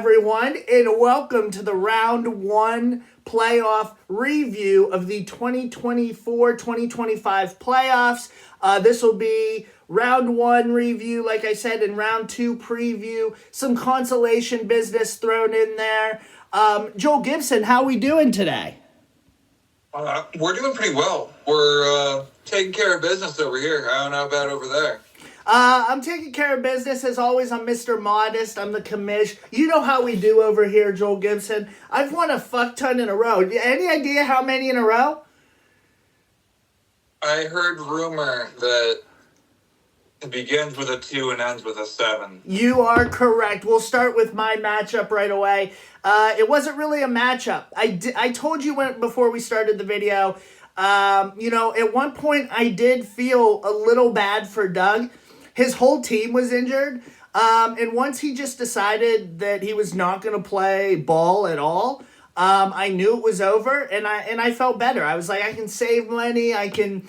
Everyone, and welcome to the round one playoff review of the 2024-2025 playoffs. This will be round one review, like I said, and round two preview. Some consolation business thrown in there. Joel Gibson, how we doing today? We're doing pretty well. We're taking care of business over here. I don't know about over there. I'm taking care of business. As always, I'm Mr. Modest. I'm the commish. You know how we do over here, Joel Gibson. I've won a fuck ton in a row. Any idea how many in a row? I heard rumor that it begins with a 2 and ends with a 7. You are correct. We'll start with my matchup right away. It wasn't really a matchup. I told you before we started the video, at one point I did feel a little bad for Doug. His whole team was injured. And once he just decided that he was not going to play ball at all, I knew it was over, and I felt better. I was like, I can save money. I can,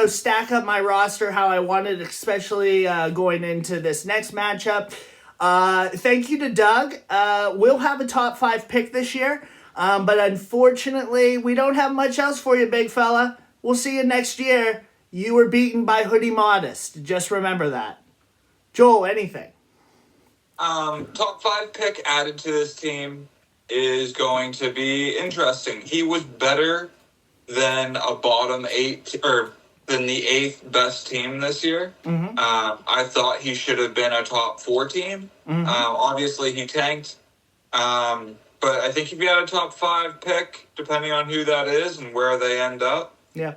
stack up my roster how I wanted, especially going into this next matchup. Thank you to Doug. We'll have a top 5 pick this year, but unfortunately, we don't have much else for you, big fella. We'll see you next year. You were beaten by Hoodie Modest. Just remember that. Joel, anything? Top 5 pick added to this team is going to be interesting. He was better than a bottom 8 or than the 8th best team this year. Mm-hmm. I thought he should have been a top 4 team. Mm-hmm. Obviously, he tanked. But I think if you had a top 5 pick, depending on who that is and where they end up, yeah.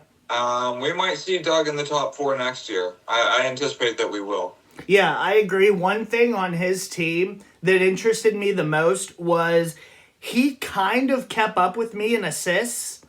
We might see Doug in the top 4 next year. I anticipate that we will. Yeah, I agree. One thing on his team that interested me the most was he kind of kept up with me in assists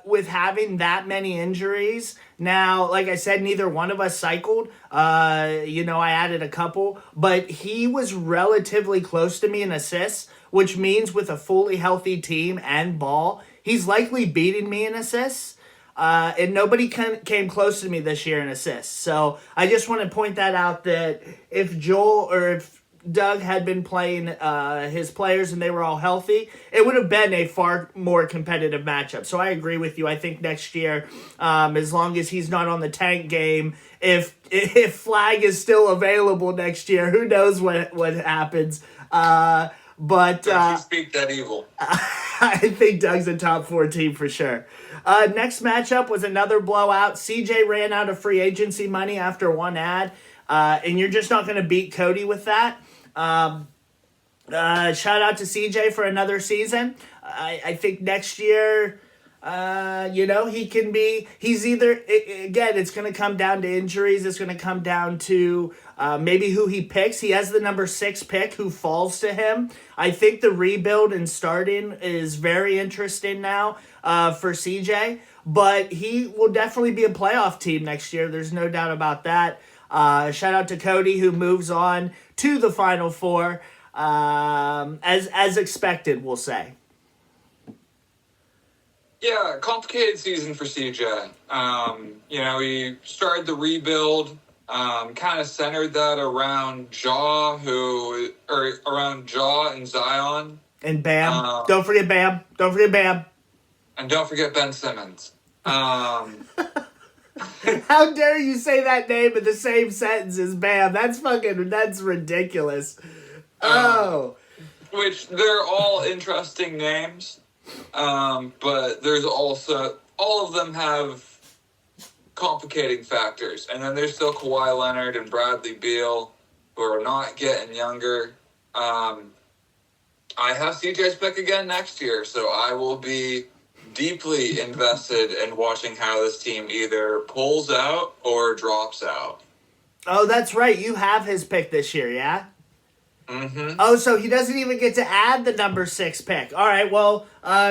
with having that many injuries. Now, like I said, neither one of us cycled. I added a couple, but he was relatively close to me in assists, which means with a fully healthy team and ball, he's likely beating me in assists. And nobody came close to me this year in assists. So I just want to point that out, that if Joel or if Doug had been playing his players and they were all healthy, it would have been a far more competitive matchup. So I agree with you. I think next year, as long as he's not on the tank game, if Flag is still available next year, who knows what happens. But you speak that evil. I think Doug's a top 4 team for sure. Next matchup was another blowout. CJ ran out of free agency money after one ad, and you're just not going to beat Cody with that. Shout out to CJ for another season. I think next year, he can be, he's either, again, it's going to come down to injuries. It's going to come down to maybe who he picks. He has the number 6 pick who falls to him. I think the rebuild and starting is very interesting now for CJ, but he will definitely be a playoff team next year. There's no doubt about that. Shout out to Cody, who moves on to the Final Four, as expected, we'll say. Yeah, complicated season for CJ. He started the rebuild, kind of centered that around around Ja and Zion. And Bam. Don't forget Bam. And don't forget Ben Simmons. How dare you say that name in the same sentence as Bam? That's ridiculous. Which they're all interesting names. But there's also, all of them have complicating factors. And then there's still Kawhi Leonard and Bradley Beal, who are not getting younger. I have CJ's pick again next year, so I will be deeply invested in watching how this team either pulls out or drops out. Oh, that's right. You have his pick this year, yeah? Mm-hmm. Oh, so he doesn't even get to add the number 6 pick. All right, well,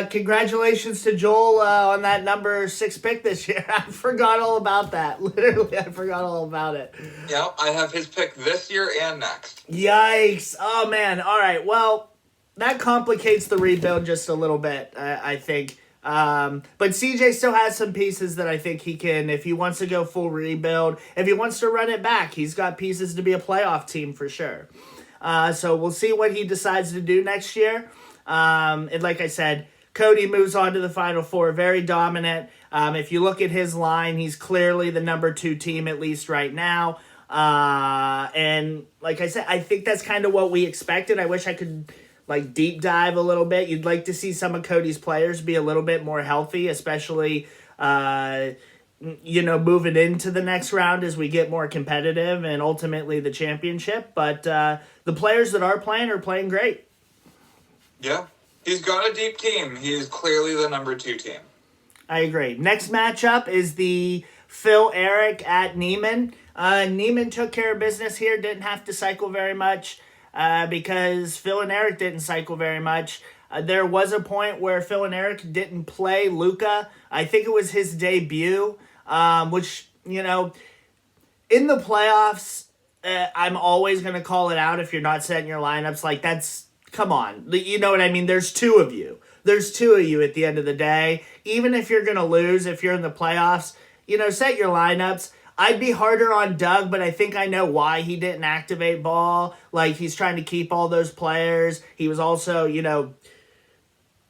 congratulations to Joel on that number 6 pick this year. I forgot all about that. Literally, I forgot all about it. Yep, I have his pick this year and next. Yikes. Oh, man. All right, well, that complicates the rebuild just a little bit, I think. But CJ still has some pieces that I think he can, if he wants to go full rebuild, if he wants to run it back, he's got pieces to be a playoff team for sure. So we'll see what he decides to do next year. And like I said, Cody moves on to the Final Four, very dominant. If you look at his line, he's clearly the number 2 team, at least right now. And like I said, I think that's kind of what we expected. I wish I could deep dive a little bit. You'd like to see some of Cody's players be a little bit more healthy, especially moving into the next round as we get more competitive and ultimately the championship. But the players that are playing great. Yeah, he's got a deep team. He is clearly the number 2 team. I agree. Next matchup is the Phil Eric at Neiman. Neiman took care of business here, didn't have to cycle very much because Phil and Eric didn't cycle very much. There was a point where Phil and Eric didn't play Luka. I think it was his debut, which, in the playoffs, I'm always going to call it out if you're not setting your lineups. Come on. You know what I mean? There's 2 of you. There's 2 of you at the end of the day. Even if you're going to lose, if you're in the playoffs, set your lineups. I'd be harder on Doug, but I think I know why he didn't activate Ball. He's trying to keep all those players. He was also,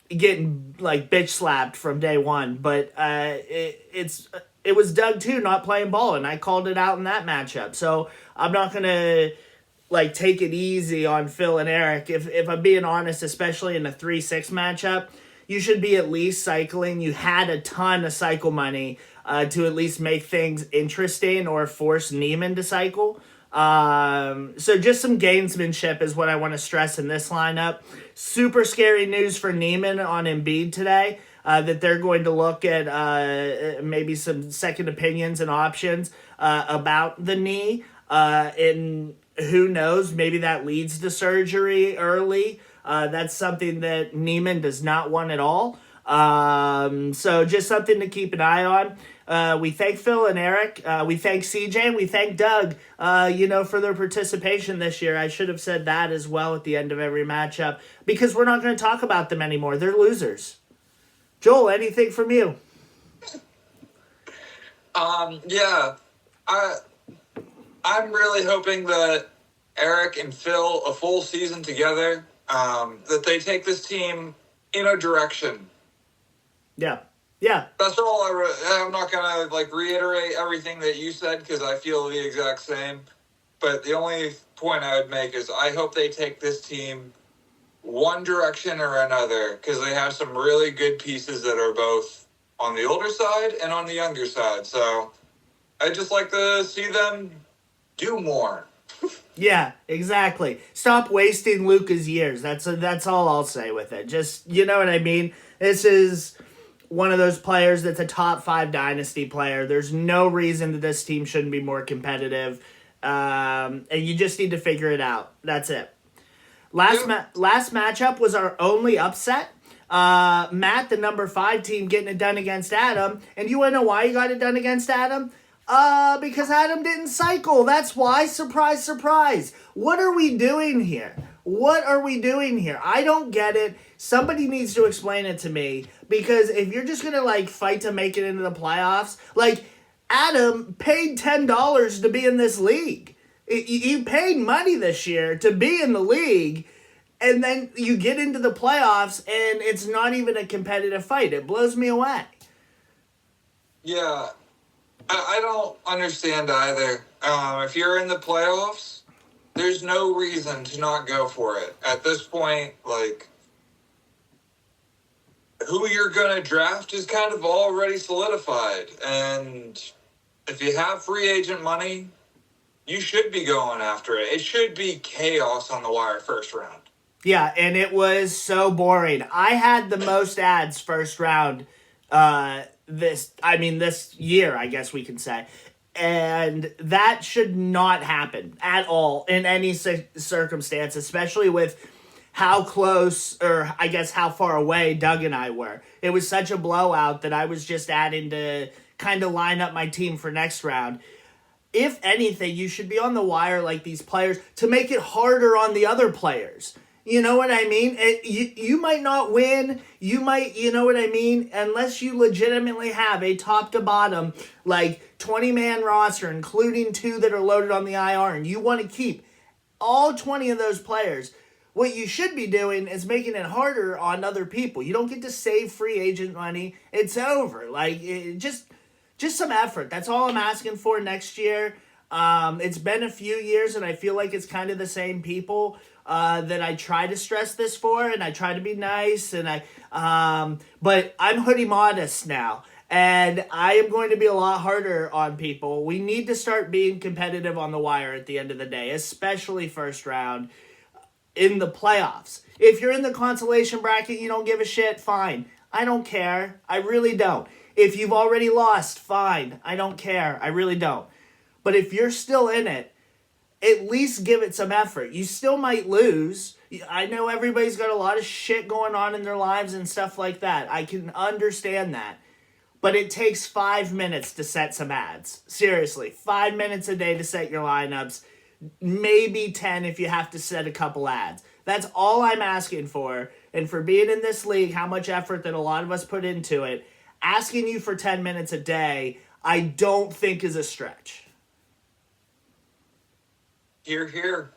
getting bitch slapped from day one. But it was Doug too not playing Ball, and I called it out in that matchup. So I'm not gonna take it easy on Phil and Eric. If I'm being honest, especially in a 3-6 matchup, you should be at least cycling. You had a ton of cycle money to at least make things interesting or force Neiman to cycle. So just some gamesmanship is what I want to stress in this lineup. Super scary news for Neiman on Embiid today, that they're going to look at maybe some second opinions and options about the knee. And who knows, maybe that leads to surgery early. That's something that Neiman does not want at all. So just something to keep an eye on. We thank Phil and Eric. We thank CJ and we thank Doug, for their participation this year. I should have said that as well at the end of every matchup because we're not going to talk about them anymore. They're losers. Joel, anything from you? Yeah. I'm really hoping that Eric and Phil, a full season together, that they take this team in a direction. Yeah. Yeah. That's all I'm not going to reiterate everything that you said because I feel the exact same. But the only point I would make is I hope they take this team one direction or another because they have some really good pieces that are both on the older side and on the younger side. So I'd just like to see them do more. Yeah, exactly. Stop wasting Luka's years. That's all I'll say with it. Just, you know what I mean? This is one of those players that's a top 5 dynasty player. There's no reason that this team shouldn't be more competitive. And you just need to figure it out. That's it. Last matchup was our only upset. Matt, the number 5 team, getting it done against Adam. And you want to know why he got it done against Adam? Because Adam didn't cycle. That's why. Surprise, surprise. What are we doing here? I don't get it. Somebody needs to explain it to me. Because if you're just going to fight to make it into the playoffs, Adam paid $10 to be in this league. You paid money this year to be in the league. And then you get into the playoffs and it's not even a competitive fight. It blows me away. Yeah. I don't understand either. If you're in the playoffs, there's no reason to not go for it. At this point, who you're going to draft is kind of already solidified. And if you have free agent money, you should be going after it. It should be chaos on the wire first round. Yeah, and it was so boring. I had the most ads first round this year, I guess we can say. And that should not happen at all in any circumstance, especially with how close, or I guess how far away Doug and I were. It was such a blowout that I was just adding to kind of line up my team for next round. If anything, you should be on the wire like these players to make it harder on the other players. You know what I mean? You might not win. You might, you know what I mean? Unless you legitimately have a top to bottom, 20-man roster, including 2 that are loaded on the IR, and you want to keep all 20 of those players. What you should be doing is making it harder on other people. You don't get to save free agent money. It's over. Like, just some effort. That's all I'm asking for next year. It's been a few years, and I feel like it's kind of the same people that I try to stress this for, and I try to be nice, and but I'm hoodie modest now. And I am going to be a lot harder on people. We need to start being competitive on the wire at the end of the day, especially first round in the playoffs. If you're in the consolation bracket, you don't give a shit, fine. I don't care. I really don't. If you've already lost, fine. I don't care. I really don't. But if you're still in it, at least give it some effort. You still might lose. I know everybody's got a lot of shit going on in their lives and stuff like that. I can understand that. But it takes 5 minutes to set some ads. Seriously, 5 minutes a day to set your lineups. Maybe 10 if you have to set a couple ads. That's all I'm asking for. And for being in this league, how much effort that a lot of us put into it, asking you for 10 minutes a day, I don't think is a stretch. Hear, hear.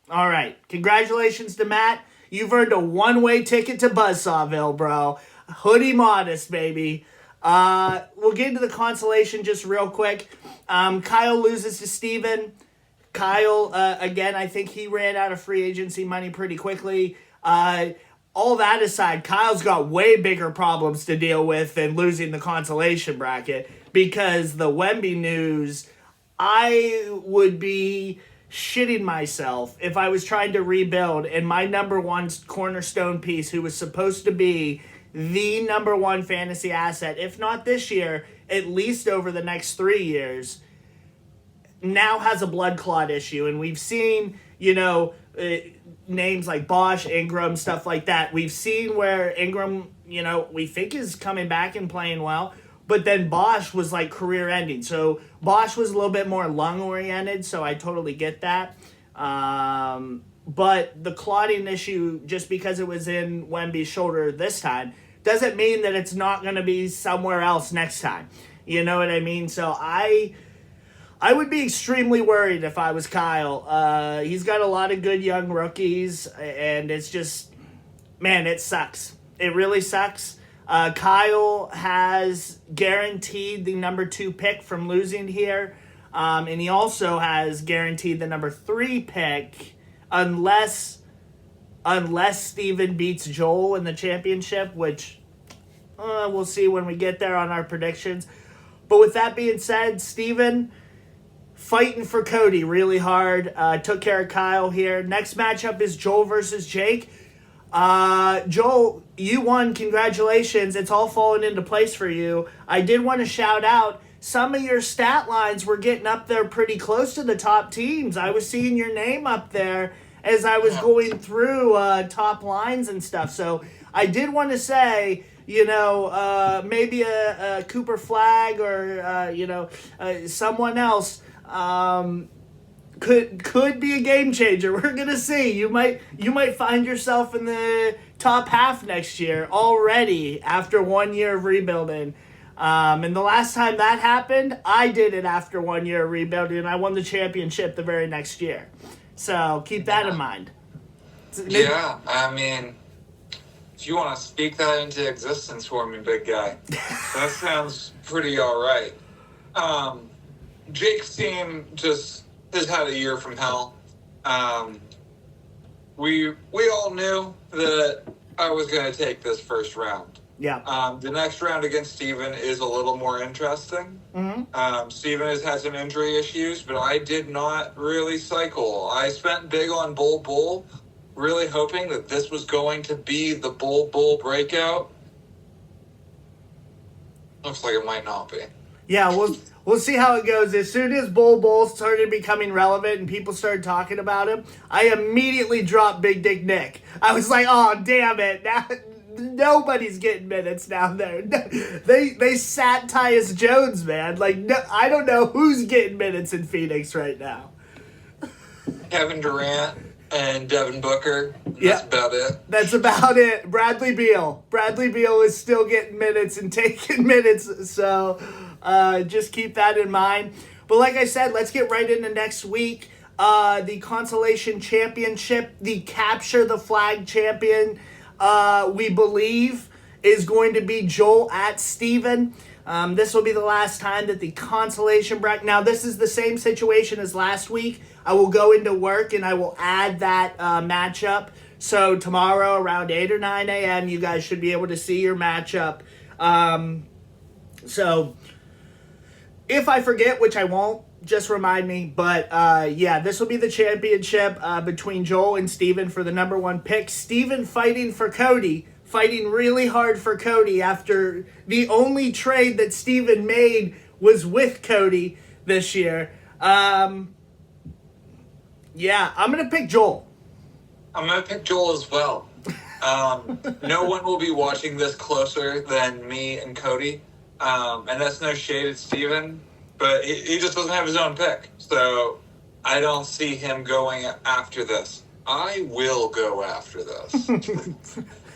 All right. Congratulations to Matt. You've earned a one-way ticket to Buzzsawville, bro. Hoodie modest, baby. We'll get into the consolation just real quick. Kyle loses to Steven. Kyle, again, I think he ran out of free agency money pretty quickly. All that aside, Kyle's got way bigger problems to deal with than losing the consolation bracket, because the Wemby news, I would be shitting myself if I was trying to rebuild and my number one cornerstone piece, who was supposed to be the number one fantasy asset, if not this year, at least over the next 3 years, now has a blood clot issue. And we've seen, names like Bosch, Ingram, stuff like that. We've seen where Ingram, we think is coming back and playing well, but then Bosch was like career ending. So Bosch was a little bit more lung oriented, so I totally get that. But the clotting issue, just because it was in Wemby's shoulder this time, doesn't mean that it's not going to be somewhere else next time. You know what I mean? So I would be extremely worried if I was Kyle. He's got a lot of good young rookies, and it's just, man, it sucks. It really sucks. Kyle has guaranteed the number 2 pick from losing here, and he also has guaranteed the number 3 pick unless Steven beats Joel in the championship, which we'll see when we get there on our predictions. But with that being said, Steven fighting for Cody really hard. Took care of Kyle here. Next matchup is Joel versus Jake. Joel, you won. Congratulations. It's all falling into place for you. I did want to shout out, some of your stat lines were getting up there pretty close to the top teams. I was seeing your name up there as I was going through top lines and stuff. So I did want to say, maybe a Cooper Flag or, someone else could be a game changer. We're gonna see. You might find yourself in the top half next year already after 1 year of rebuilding. And the last time that happened, I did it after 1 year of rebuilding, and I won the championship the very next year. So keep that in mind. Yeah, I mean, if you want to speak that into existence for me, big guy, that sounds pretty all right. Jake's team just has had a year from hell. We all knew that I was going to take this first round. Yeah. The next round against Steven is a little more interesting. Mm-hmm. Steven has had some injury issues, but I did not really cycle. I spent big on Bull, really hoping that this was going to be the Bull breakout. Looks like it might not be. Yeah, we'll see how it goes. As soon as Bull started becoming relevant and people started talking about him, I immediately dropped Big Dick Nick. I was like, oh, damn it. Now, nobody's getting minutes down there. They sat Tyus Jones, man. Like, no, I don't know who's getting minutes in Phoenix right now. Kevin Durant and Devin Booker. That's about it. That's about it. Bradley Beal is still getting minutes and taking minutes, so just keep that in mind. But like I said, let's get right into next week. the consolation championship, the capture the flag champion, we believe is going to be Joel at Steven. This will be the last time that the consolation bracket. Now, this is the same situation as last week. I will go into work and I will add that matchup. So tomorrow around 8 or 9 a.m., you guys should be able to see your matchup. So if I forget, which I won't, just remind me. But yeah, this will be the championship between Joel and Steven for the number one pick. Steven fighting for Cody. Fighting really hard for Cody after the only trade that Steven made was with Cody this year. Yeah, I'm going to pick Joel. I'm going to pick Joel as well. No one will be watching this closer than me and Cody. And that's no shade at Steven, but he just doesn't have his own pick. So I don't see him going after this. I will go after this.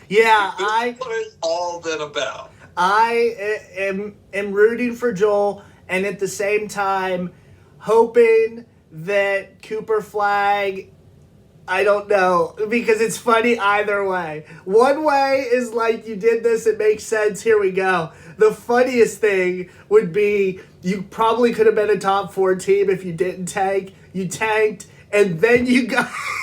Yeah, This is what it's all been about. I am rooting for Joel, and at the same time, hoping that Cooper Flag, I don't know, because it's funny either way. One way is like, you did this, it makes sense, here we go. The funniest thing would be, you probably could have been a top 4 team if you didn't tank. You tanked, and then you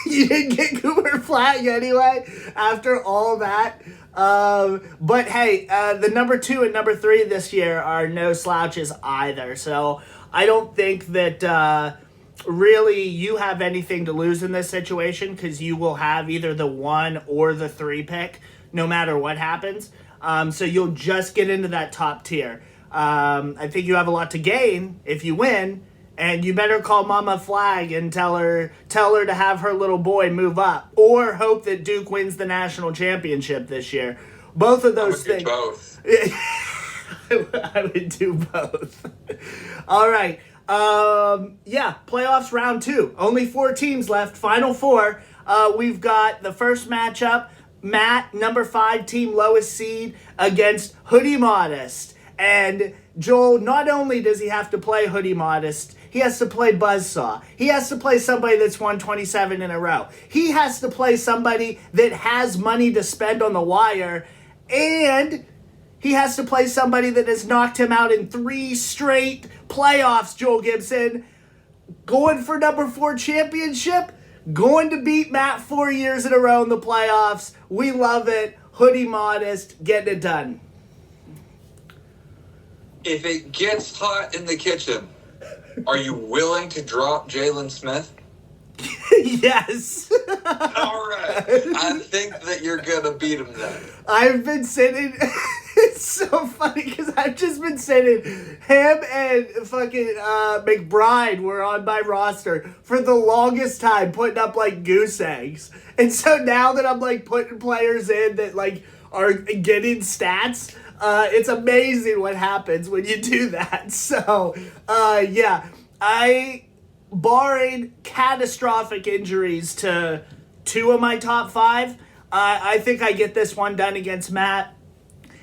didn't get Cooper Flag anyway after all that. But hey, the number 2 and number 3 this year are no slouches either. So I don't think that really you have anything to lose in this situation, because you will have either the 1 or the 3 pick no matter what happens. So you'll just get into that top tier. I think you have a lot to gain if you win. And you better call Mama Flag and tell her to have her little boy move up, or hope that Duke wins the national championship this year. Both of those things. Both. I would do both. All right. Yeah, playoffs round 2. Only 4 teams left. Final 4. We've got the first matchup. Matt, number 5 team, lowest seed, against Hoodie Modest. And Joel, not only does he have to play Hoodie Modest, he has to play Buzzsaw. He has to play somebody that's won 27 in a row. He has to play somebody that has money to spend on the wire. And he has to play somebody that has knocked him out in 3 straight playoffs, Joel Gibson. Going for number 4 championship. Going to beat Matt 4 years in a row in the playoffs. We love it. Hoodie Modest, getting it done. If it gets hot in the kitchen, are you willing to drop Jalen Smith? Yes. All right. I think that you're going to beat him then. I've been sitting... It's so funny because I've just been sitting... Him and fucking McBride were on my roster for the longest time, putting up like goose eggs. And so now that I'm like putting players in that like are getting stats... it's amazing what happens when you do that. So, yeah, barring catastrophic injuries to 2 of my top 5, I think I get this one done against Matt.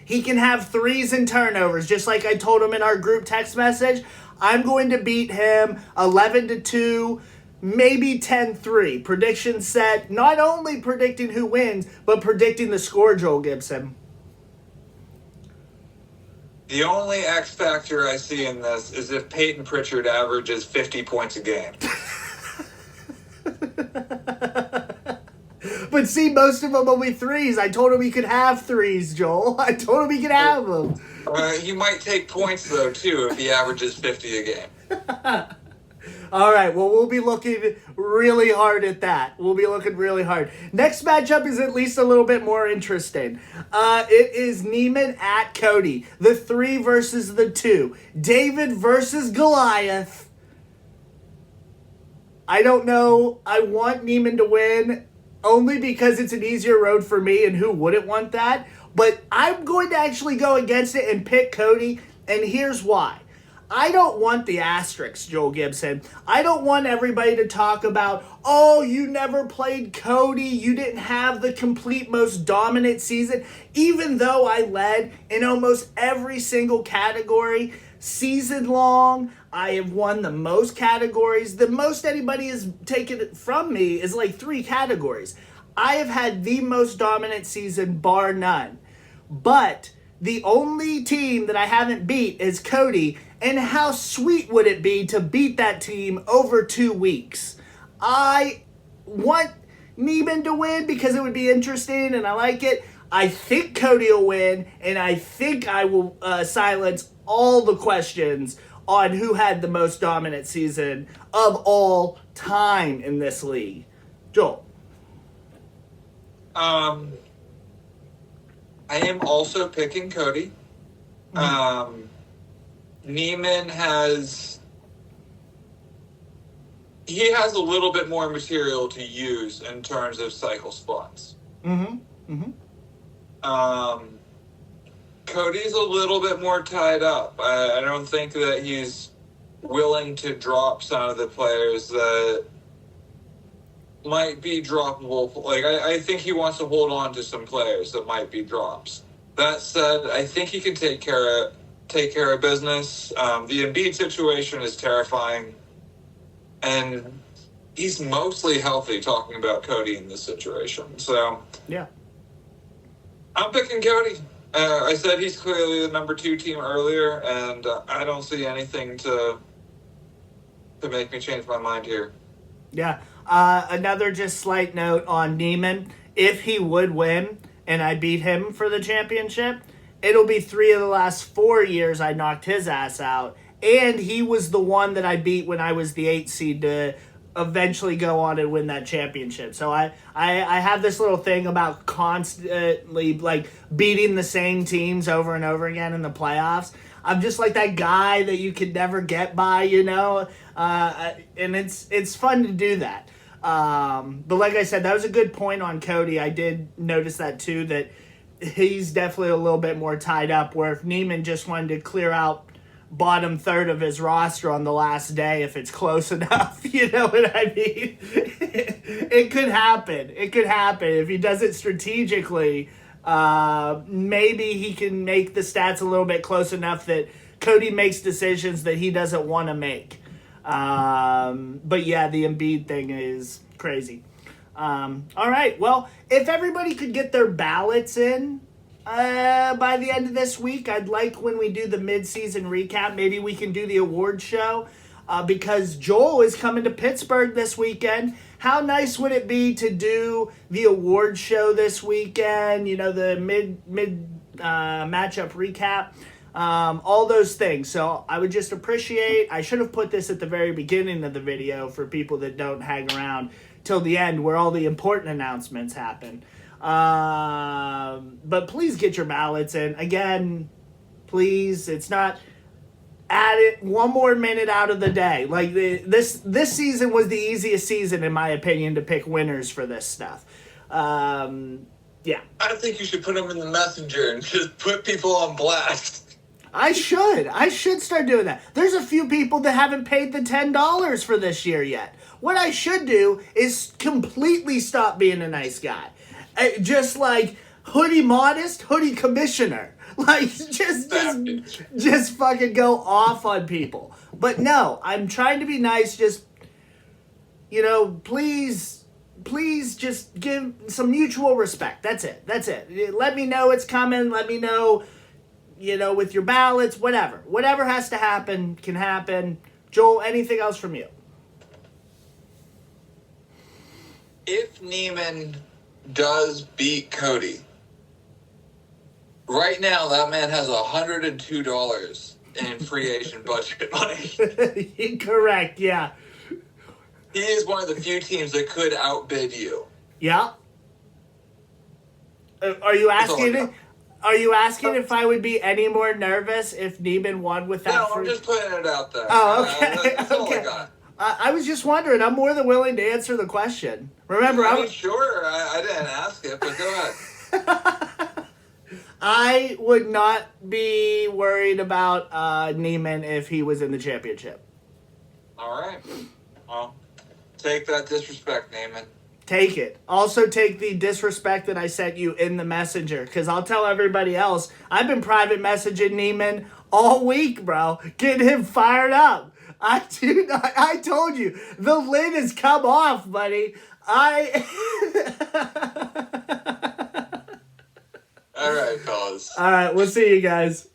He can have 3s and turnovers, just like I told him in our group text message. I'm going to beat him 11-2, maybe 10-3. Prediction set, not only predicting who wins, but predicting the score, Joel Gibson. The only X factor I see in this is if Peyton Pritchard averages 50 points a game. But see, most of them will be 3s. I told him he could have 3s, Joel. I told him he could have them. He might take points, though, too, if he averages 50 a game. All right, well, we'll be looking really hard at that. We'll be looking really hard. Next matchup is at least a little bit more interesting. It is Neiman at Cody. The 3 versus the 2. David versus Goliath. I don't know. I want Neiman to win only because it's an easier road for me, and who wouldn't want that? But I'm going to actually go against it and pick Cody, and here's why. I don't want the asterisks, Joel Gibson. I don't want everybody to talk about, oh, you never played Cody. You didn't have the complete most dominant season. Even though I led in almost every single category, season long. I have won the most categories. The most anybody has taken from me is like 3 categories. I have had the most dominant season, bar none. But the only team that I haven't beat is Cody. And how sweet would it be to beat that team over 2 weeks? I want Neiman to win because it would be interesting and I like it. I think Cody will win, and I think I will silence all the questions on who had the most dominant season of all time in this league. Joel. I am also picking Cody. Neiman has a little bit more material to use in terms of cycle spots. Cody's a little bit more tied up. I don't think that he's willing to drop some of the players that might be droppable. Like, I think he wants to hold on to some players that might be drops. That said, I think he can take care of business. The Embiid situation is terrifying, and he's mostly healthy. Talking about Cody in this situation, so yeah, I'm picking Cody. I said he's clearly the number 2 team earlier, and I don't see anything to make me change my mind here. Yeah. Another just slight note on Neiman. If he would win and I beat him for the championship, it'll be 3 of the last 4 years I knocked his ass out. And he was the one that I beat when I was the 8 seed to eventually go on and win that championship. So I have this little thing about constantly like beating the same teams over and over again in the playoffs. I'm just like that guy that you could never get by, you know, and it's fun to do that. But like I said, that was a good point on Cody. I did notice that too, that he's definitely a little bit more tied up, where if Neiman just wanted to clear out bottom third of his roster on the last day, if it's close enough, you know what I mean? It could happen. It could happen. If he does it strategically, maybe he can make the stats a little bit close enough that Cody makes decisions that he doesn't want to make. But yeah, the Embiid thing is crazy. All right. Well, if everybody could get their ballots in by the end of this week, I'd like when we do the mid-season recap, maybe we can do the award show because Joel is coming to Pittsburgh this weekend. How nice would it be to do the award show this weekend? You know, the mid matchup recap, all those things. So I would just appreciate. I should have put this at the very beginning of the video for people that don't hang around till the end, where all the important announcements happen. But please get your ballots in. Again, please. It's not. Add it 1 more minute out of the day. Like this season was the easiest season, in my opinion, to pick winners for this stuff. Yeah. I think you should put them in the messenger and just put people on blast. I should start doing that. There's a few people that haven't paid the $10 for this year yet. What I should do is completely stop being a nice guy. Just like hoodie modest, hoodie commissioner. Like, just fucking go off on people. But no, I'm trying to be nice. Just, you know, please just give some mutual respect. That's it. Let me know it's coming. Let me know, you know, with your ballots, whatever. Whatever has to happen can happen. Joel, anything else from you? If Neiman does beat Cody, right now that man has $102 in free agent budget money. Correct, yeah. He is one of the few teams that could outbid you. Yeah. Are you asking? Are you asking if I would be any more nervous if Neiman won with that? No, I'm just putting it out there. Oh, okay. That's all I got. I was just wondering. I'm more than willing to answer the question. Remember, I mean, sure. I didn't ask it, but go ahead. I would not be worried about Neiman if he was in the championship. All right. Well, take that disrespect, Neiman. Take it. Also take the disrespect that I sent you in the messenger, because I'll tell everybody else. I've been private messaging Neiman all week, bro. Getting him fired up. I told you, the lid has come off, buddy. All right, fellas. All right, we'll see you guys.